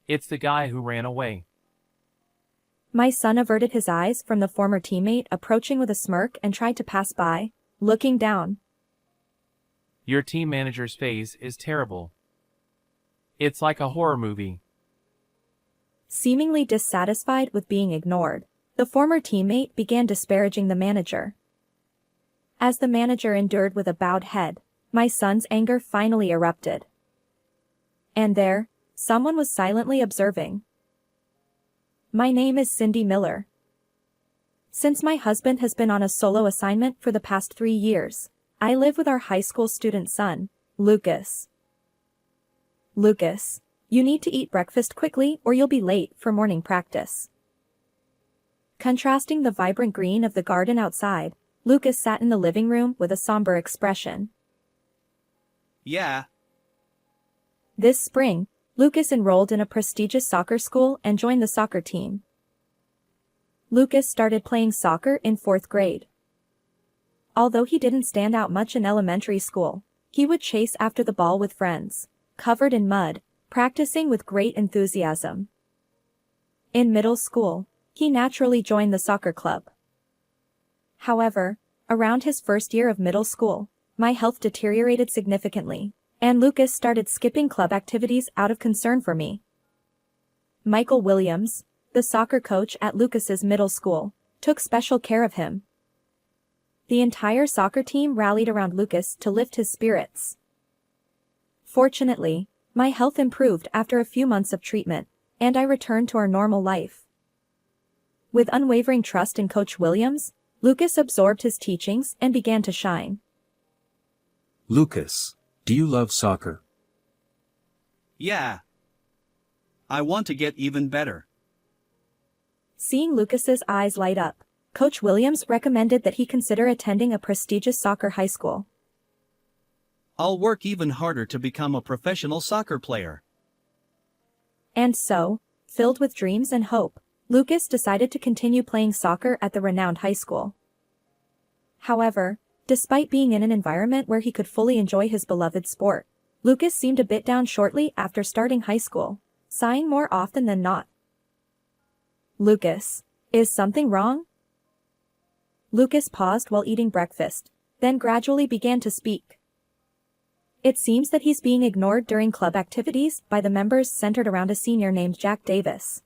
It's the guy who ran away. My son averted his eyes from the former teammate approaching with a smirk and tried to pass by, looking down. Your team manager's face is terrible. It's like a horror movie. Seemingly dissatisfied with being ignored, the former teammate began disparaging the manager. As the manager endured with a bowed head, my son's anger finally erupted. And there, someone was silently observing. My name is Cindy Miller. Since my husband has been on a solo assignment for the past 3 years, I live with our high school student son, Lucas. Lucas, you need to eat breakfast quickly or you'll be late for morning practice. Contrasting the vibrant green of the garden outside, Lucas sat in the living room with a somber expression. Yeah. This spring, Lucas enrolled in a prestigious soccer school and joined the soccer team. Lucas started playing soccer in 4th grade. Although he didn't stand out much in elementary school, he would chase after the ball with friends, covered in mud, practicing with great enthusiasm. In middle school, he naturally joined the soccer club. However, around his first year of middle school, my health deteriorated significantly, and Lucas started skipping club activities out of concern for me. Michael Williams, the soccer coach at Lucas's middle school, took special care of him. The entire soccer team rallied around Lucas to lift his spirits. Fortunately, my health improved after a few months of treatment, and I returned to our normal life. With unwavering trust in Coach Williams, Lucas absorbed his teachings and began to shine. Lucas, do you love soccer? Yeah. I want to get even better. Seeing Lucas's eyes light up, Coach Williams recommended that he consider attending a prestigious soccer high school. I'll work even harder to become a professional soccer player. And so, filled with dreams and hope, Lucas decided to continue playing soccer at the renowned high school. However, despite being in an environment where he could fully enjoy his beloved sport, Lucas seemed a bit down shortly after starting high school, sighing more often than not. Lucas, is something wrong? Lucas paused while eating breakfast, then gradually began to speak. It seems that he's being ignored during club activities by the members centered around a senior named Jack Davis.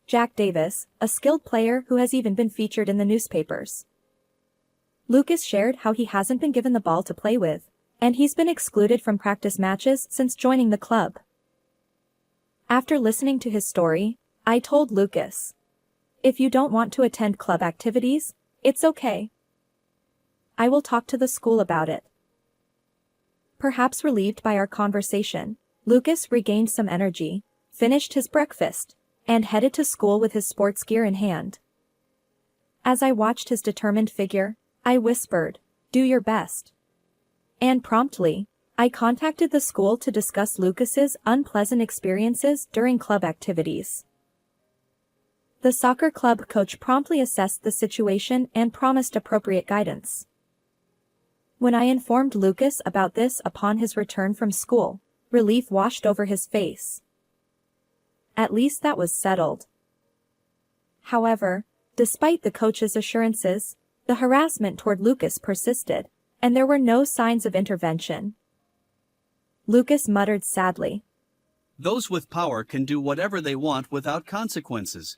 Jack Davis, a skilled player who has even been featured in the newspapers. Lucas shared how he hasn't been given the ball to play with, and he's been excluded from practice matches since joining the club. After listening to his story, I told Lucas, if you don't want to attend club activities, it's okay. I will talk to the school about it. Perhaps relieved by our conversation, Lucas regained some energy, finished his breakfast, and headed to school with his sports gear in hand. As I watched his determined figure, I whispered, "Do your best." And promptly, I contacted the school to discuss Lucas's unpleasant experiences during club activities. The soccer club coach promptly assessed the situation and promised appropriate guidance. When I informed Lucas about this upon his return from school, relief washed over his face. At least that was settled. However, despite the coach's assurances, the harassment toward Lucas persisted, and there were no signs of intervention. Lucas muttered sadly. Those with power can do whatever they want without consequences.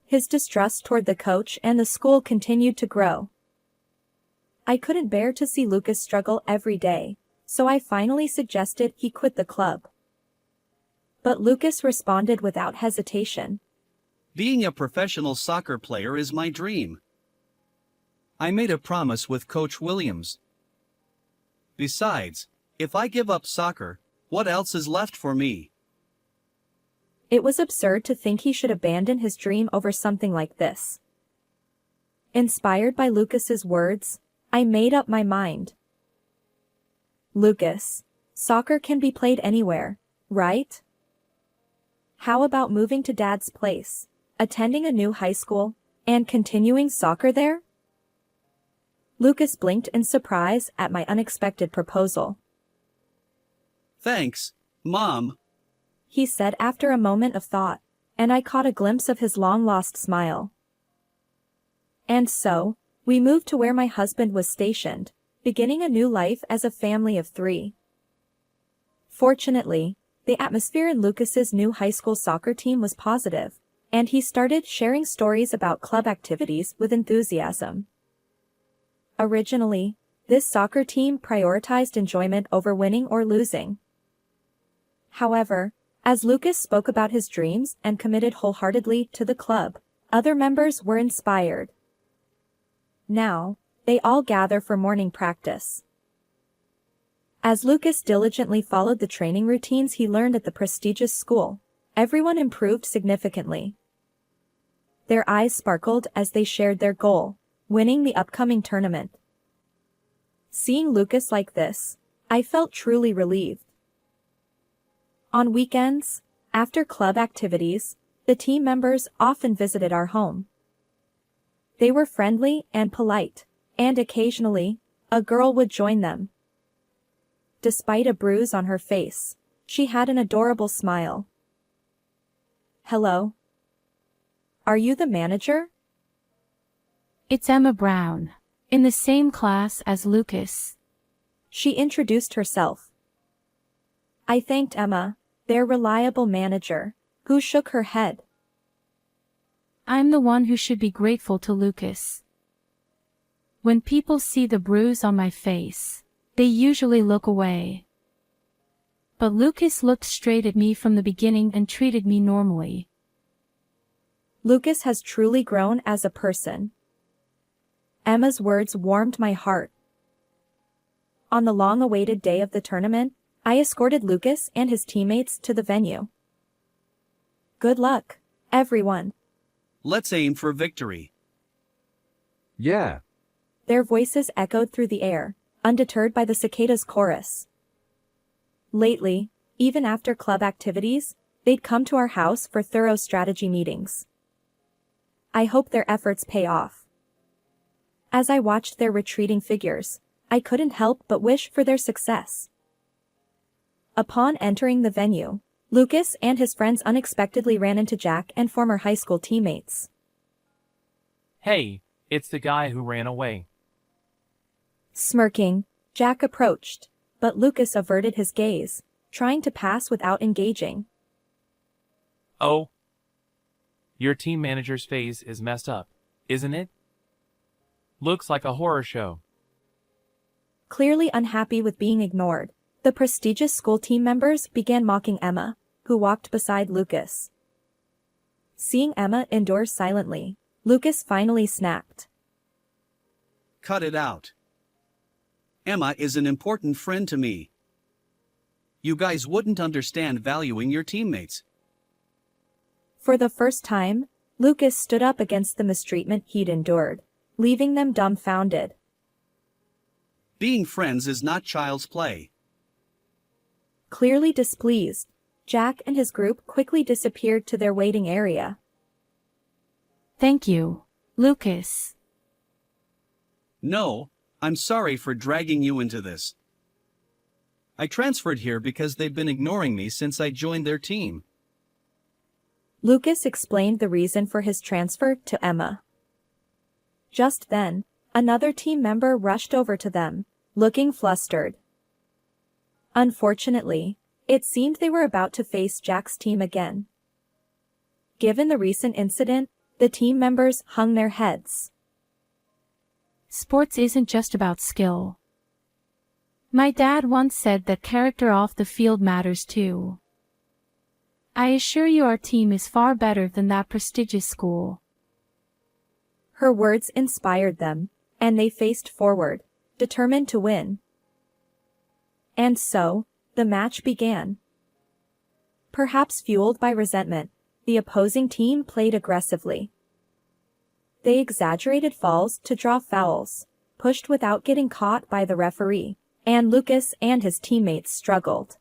His distrust toward the coach and the school continued to grow. I couldn't bear to see Lucas struggle every day, so I finally suggested he quit the club. But Lucas responded without hesitation. Being a professional soccer player is my dream. I made a promise with Coach Williams. Besides, if I give up soccer, what else is left for me? It was absurd to think he should abandon his dream over something like this. Inspired by Lucas's words, I made up my mind. Lucas, soccer can be played anywhere, right? How about moving to Dad's place, attending a new high school, and continuing soccer there? Lucas blinked in surprise at my unexpected proposal. Thanks, Mom. he said after a moment of thought, and I caught a glimpse of his long-lost smile. And so, we moved to where my husband was stationed, beginning a new life as a family of 3. Fortunately, the atmosphere in Lucas's new high school soccer team was positive, and he started sharing stories about club activities with enthusiasm. Originally, this soccer team prioritized enjoyment over winning or losing. However, as Lucas spoke about his dreams and committed wholeheartedly to the club, other members were inspired. Now, they all gather for morning practice. As Lucas diligently followed the training routines he learned at the prestigious school, everyone improved significantly. Their eyes sparkled as they shared their goal, winning the upcoming tournament. Seeing Lucas like this, I felt truly relieved. On weekends, after club activities, the team members often visited our home. They were friendly and polite, and occasionally, a girl would join them. Despite a bruise on her face, she had an adorable smile. "Hello. Are you the manager?" It's Emma Brown, in the same class as Lucas. She introduced herself. I thanked Emma, their reliable manager, who shook her head. I'm the one who should be grateful to Lucas. When people see the bruise on my face, they usually look away. But Lucas looked straight at me from the beginning and treated me normally. Lucas has truly grown as a person. Emma's words warmed my heart. On the long-awaited day of the tournament, I escorted Lucas and his teammates to the venue. Good luck, everyone. Let's aim for victory. Yeah. Their voices echoed through the air, undeterred by the cicadas' chorus. Lately, even after club activities, they'd come to our house for thorough strategy meetings. I hope their efforts pay off. As I watched their retreating figures, I couldn't help but wish for their success. Upon entering the venue, Lucas and his friends unexpectedly ran into Jack and former high school teammates. Hey, it's the guy who ran away. Smirking, Jack approached, but Lucas averted his gaze, trying to pass without engaging. Oh. Your team manager's face is messed up, isn't it? Looks like a horror show. Clearly unhappy with being ignored, the prestigious school team members began mocking Emma, who walked beside Lucas. Seeing Emma endure silently, Lucas finally snapped. Cut it out. Emma is an important friend to me. You guys wouldn't understand valuing your teammates. For the first time, Lucas stood up against the mistreatment he'd endured, leaving them dumbfounded. Being friends is not child's play. Clearly displeased, Jack and his group quickly disappeared to their waiting area. Thank you, Lucas. No, I'm sorry for dragging you into this. I transferred here because they've been ignoring me since I joined their team. Lucas explained the reason for his transfer to Emma. Just then, another team member rushed over to them, looking flustered. Unfortunately, it seemed they were about to face Jack's team again. Given the recent incident, the team members hung their heads. Sports isn't just about skill. My dad once said that character off the field matters too. I assure you our team is far better than that prestigious school. Her words inspired them, and they faced forward, determined to win. And so, the match began. Perhaps fueled by resentment, the opposing team played aggressively. They exaggerated falls to draw fouls, pushed without getting caught by the referee, and Lucas and his teammates struggled.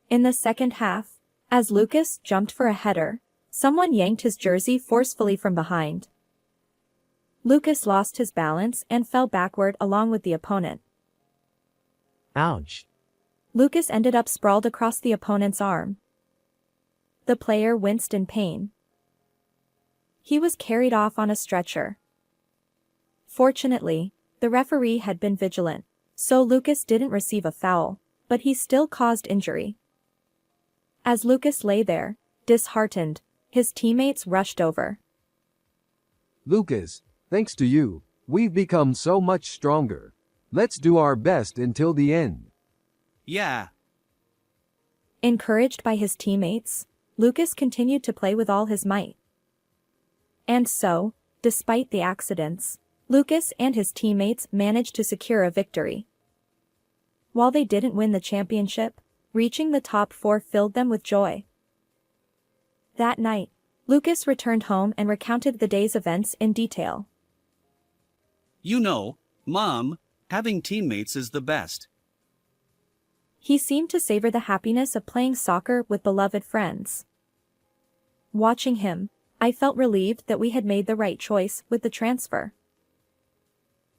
In the second half, as Lucas jumped for a header, someone yanked his jersey forcefully from behind. Lucas lost his balance and fell backward along with the opponent. Ouch. Lucas ended up sprawled across the opponent's arm, The player winced in pain. He was carried off on a stretcher. Fortunately, the referee had been vigilant, so Lucas didn't receive a foul, but he still caused injury. As Lucas lay there, disheartened, his teammates rushed over. Lucas, thanks to you, we've become so much stronger. Let's do our best until the end. Yeah. Encouraged by his teammates, Lucas continued to play with all his might. And so, despite the accidents, Lucas and his teammates managed to secure a victory. While they didn't win the championship, reaching the top 4 filled them with joy. That night, Lucas returned home and recounted the day's events in detail. You know, Mom, having teammates is the best. He seemed to savor the happiness of playing soccer with beloved friends. Watching him, I felt relieved that we had made the right choice with the transfer.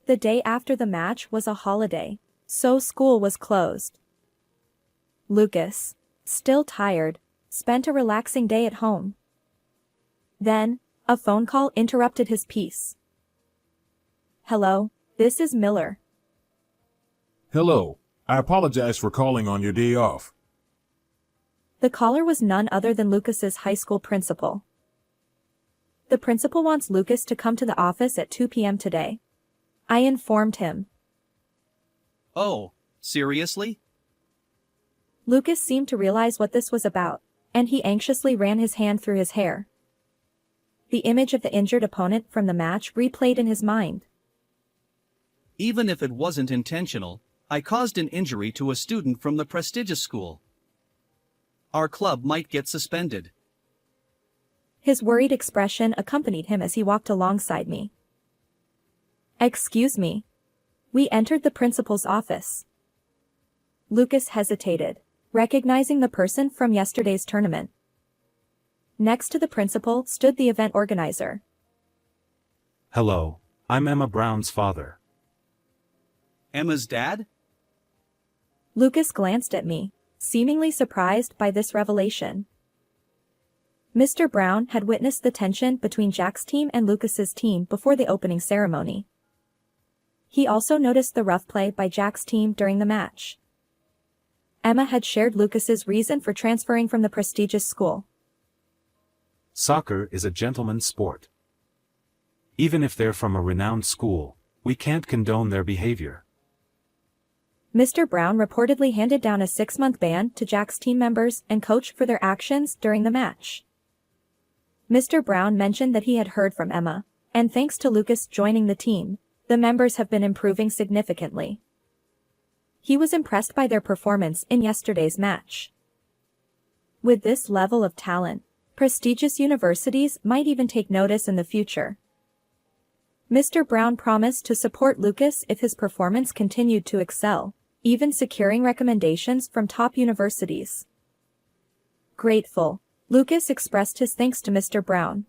The day after the match was a holiday, so school was closed. Lucas, still tired, spent a relaxing day at home. Then, a phone call interrupted his peace. Hello, this is Miller. Hello. I apologize for calling on your day off. The caller was none other than Lucas's high school principal. The principal wants Lucas to come to the office at 2 p.m. today. I informed him. Oh, seriously? Lucas seemed to realize what this was about, and he anxiously ran his hand through his hair. The image of the injured opponent from the match replayed in his mind. Even if it wasn't intentional, I caused an injury to a student from the prestigious school. Our club might get suspended. His worried expression accompanied him as he walked alongside me. Excuse me. We entered the principal's office. Lucas hesitated, recognizing the person from yesterday's tournament. Next to the principal stood the event organizer. Hello, I'm Emma Brown's father. Emma's dad? Lucas glanced at me, seemingly surprised by this revelation. Mr. Brown had witnessed the tension between Jack's team and Lucas's team before the opening ceremony. He also noticed the rough play by Jack's team during the match. Emma had shared Lucas's reason for transferring from the prestigious school. Soccer is a gentleman's sport. Even if they're from a renowned school, we can't condone their behavior. Mr. Brown reportedly handed down a 6-month ban to Jack's team members and coach for their actions during the match. Mr. Brown mentioned that he had heard from Emma, and thanks to Lucas joining the team, the members have been improving significantly. He was impressed by their performance in yesterday's match. With this level of talent, prestigious universities might even take notice in the future. Mr. Brown promised to support Lucas if his performance continued to excel, even securing recommendations from top universities. Grateful, Lucas expressed his thanks to Mr. Brown.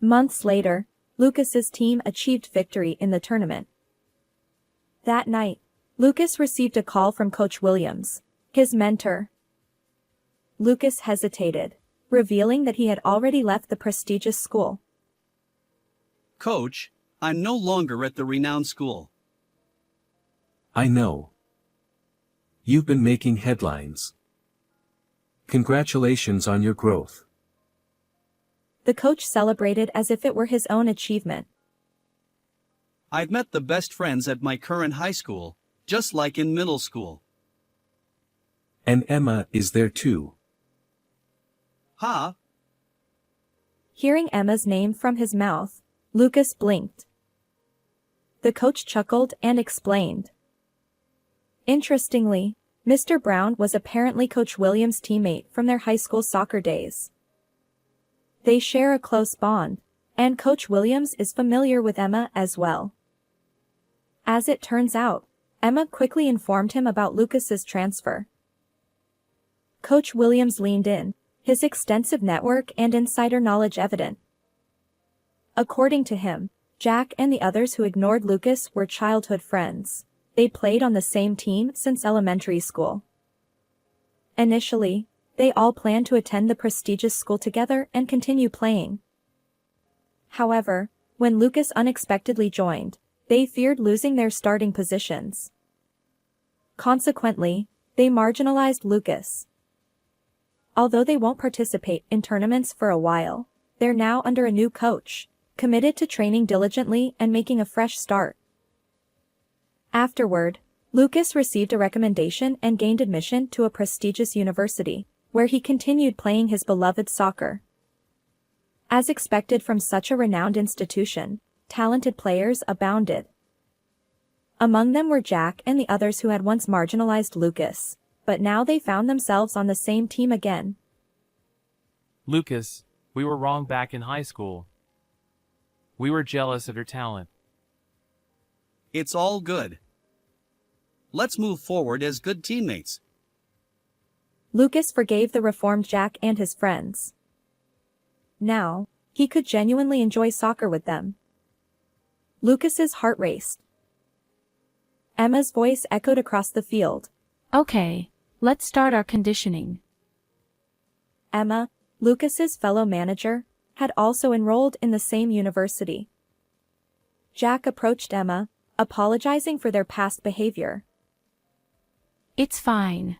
Months later, Lucas's team achieved victory in the tournament. That night, Lucas received a call from Coach Williams, his mentor. Lucas hesitated, revealing that he had already left the prestigious school. Coach, I'm no longer at the renowned school. I know. You've been making headlines. Congratulations on your growth. The coach celebrated as if it were his own achievement. I've met the best friends at my current high school, just like in middle school. And Emma is there too. Ha! Hearing Emma's name from his mouth, Lucas blinked. The coach chuckled and explained. Interestingly, Mr. Brown was apparently Coach Williams' teammate from their high school soccer days. They share a close bond, and Coach Williams is familiar with Emma as well. As it turns out, Emma quickly informed him about Lucas's transfer. Coach Williams leaned in, his extensive network and insider knowledge evident. According to him, Jack and the others who ignored Lucas were childhood friends. They played on the same team since elementary school. Initially, They all planned to attend the prestigious school together and continue playing. However, when Lucas unexpectedly joined, they feared losing their starting positions. Consequently, they marginalized Lucas. Although they won't participate in tournaments for a while, they're now under a new coach, committed to training diligently and making a fresh start. Afterward, Lucas received a recommendation and gained admission to a prestigious university, where he continued playing his beloved soccer. As expected from such a renowned institution, talented players abounded. Among them were Jack and the others who had once marginalized Lucas, but now they found themselves on the same team again. Lucas, we were wrong back in high school. We were jealous of your talent. It's all good. Let's move forward as good teammates. Lucas forgave the reformed Jack and his friends. Now, he could genuinely enjoy soccer with them. Lucas's heart raced. Emma's voice echoed across the field. Okay, let's start our conditioning. Emma, Lucas's fellow manager, had also enrolled in the same university. Jack approached Emma, apologizing for their past behavior. It's fine.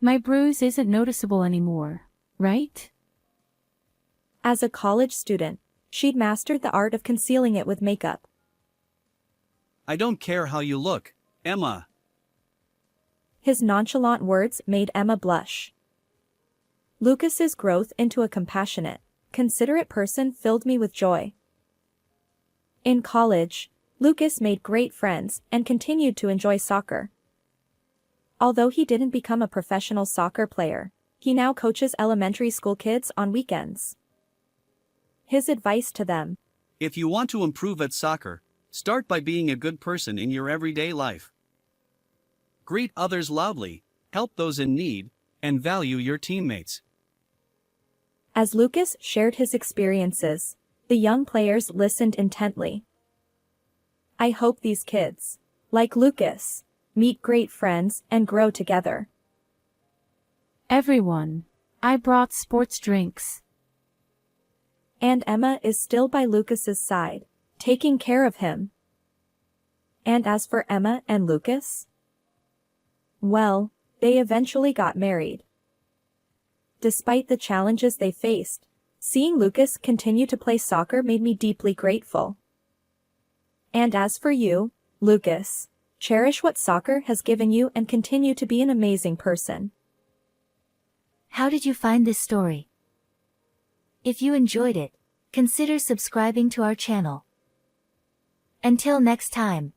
My bruise isn't noticeable anymore, right? As a college student, she'd mastered the art of concealing it with makeup. I don't care how you look, Emma. His nonchalant words made Emma blush. Lucas's growth into a compassionate, considerate person filled me with joy. In college, Lucas made great friends and continued to enjoy soccer. Although he didn't become a professional soccer player, he now coaches elementary school kids on weekends. His advice to them: If you want to improve at soccer, start by being a good person in your everyday life. Greet others loudly, help those in need, and value your teammates. As Lucas shared his experiences, the young players listened intently. I hope these kids, like Lucas, meet great friends and grow together. Everyone, I brought sports drinks. And Emma is still by Lucas's side, taking care of him. And as for Emma and Lucas? Well, they eventually got married. Despite the challenges they faced, seeing Lucas continue to play soccer made me deeply grateful. And as for you, Lucas, cherish what soccer has given you and continue to be an amazing person. How did you find this story? If you enjoyed it, consider subscribing to our channel. Until next time.